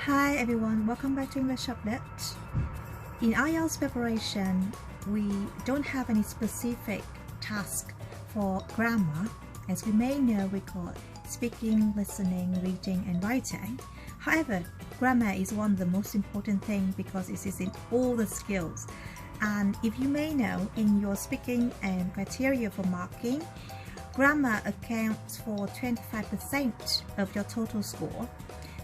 Hi everyone, welcome back to English Update. In IELTS preparation, we don't have any specific task for grammar. As we may know, we call speaking, listening, reading and writing. However, grammar is one of the most important things because it is in all the skills. And if you may know, in your speaking and criteria for marking, grammar accounts for 25% of your total score.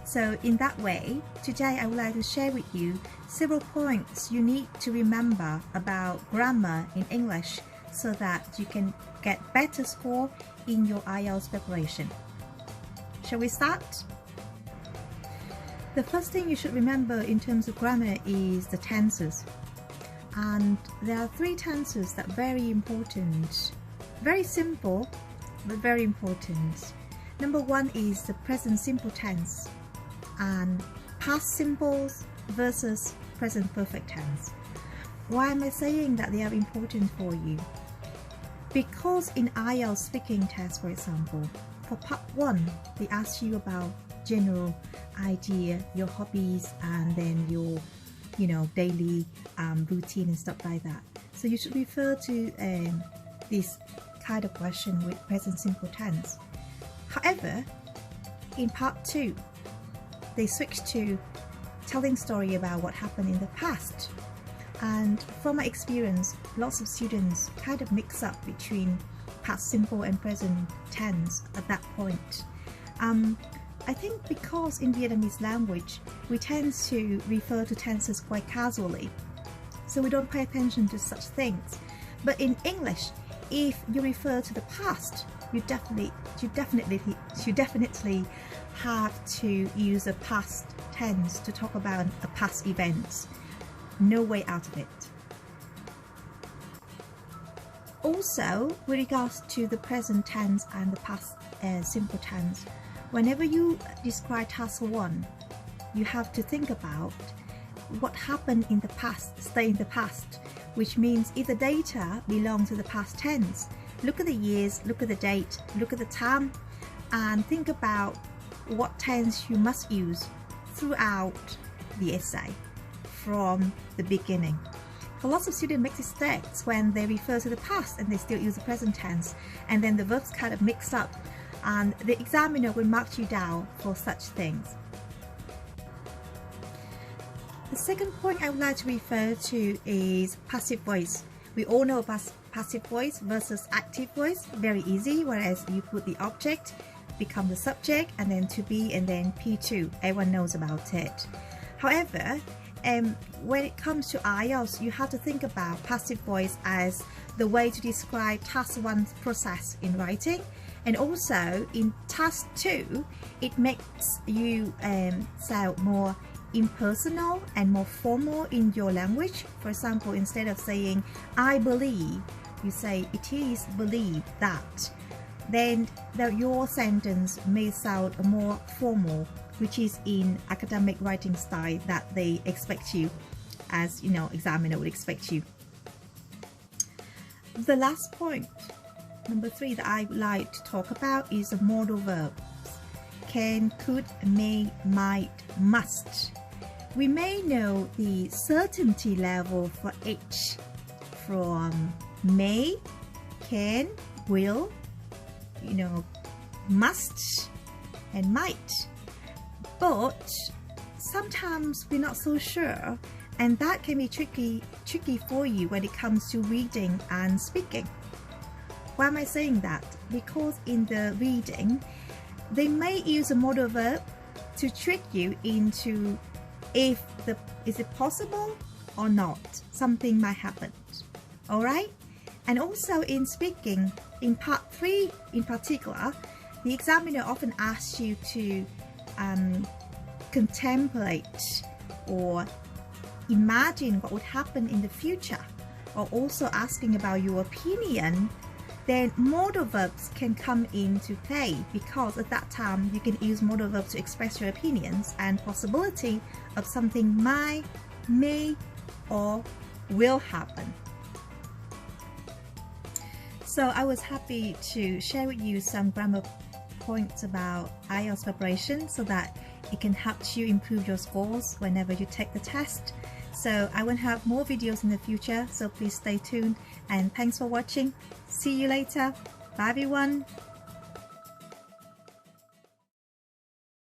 So in that way, today I would like to share with you several points you need to remember about grammar in English so that you can get better score in your IELTS preparation. Shall we start? The first thing you should remember in terms of grammar is the tenses. And there are three tenses that are very important. Very simple, but very important. Number one is the present simple tense and past simples versus present perfect tense. Why am I saying that they are important for you? Because in IELTS speaking test, for example, for part 1, they ask you about general idea, your hobbies, and then your daily routine and stuff like that. So you should refer to this kind of question with present simple tense. However, in part 2, they switch to telling story about what happened in the past. And from my experience, lots of students kind of mix up between past simple and present tense at that point. I think because in Vietnamese language, we tend to refer to tenses quite casually, so we don't pay attention to such things. But in English, if you refer to the past, you definitely have to use a past tense to talk about a past event. No way out of it. Also, with regards to the present tense and the past simple tense, whenever you describe task 1, you have to think about what happened in the past, stay in the past, which means if the data belongs to the past tense, look at the years, look at the date, look at the time, and think about what tense you must use throughout the essay from the beginning. So lots of students make mistakes when they refer to the past and they still use the present tense, and then the verbs kind of mix up, and the examiner will mark you down for such things. The second point I would like to refer to is passive voice. We all know about passive voice versus active voice. Very easy, whereas you put the object, become the subject, and then to be, and then P2. Everyone knows about it. However, when it comes to IELTS, you have to think about passive voice as the way to describe task 1's process in writing, and also in task 2, it makes you sound more impersonal and more formal in your language. For example, instead of saying I believe, you say it is believed that. Then your sentence may sound more formal, which is in academic writing style that they expect you, as examiner would expect you. The last point, number 3, that I would like to talk about is the modal verbs. Can, could, may, might, must. We may know the certainty level for each from may, can, will, must and might, but sometimes we're not so sure, and that can be tricky for you when it comes to reading and speaking. Why am I saying that? Because in the reading, they may use a modal verb to trick you into is it possible or not, something might happen. Alright? And also in speaking, in part 3 in particular, the examiner often asks you to contemplate or imagine what would happen in the future, or also asking about your opinion. Then modal verbs can come into play, because at that time you can use modal verbs to express your opinions and possibility of something might, may, or will happen. So I was happy to share with you some grammar points about IELTS preparation so that it can help you improve your scores whenever you take the test. So I will have more videos in the future, so please stay tuned, and thanks for watching. See you later. Bye everyone.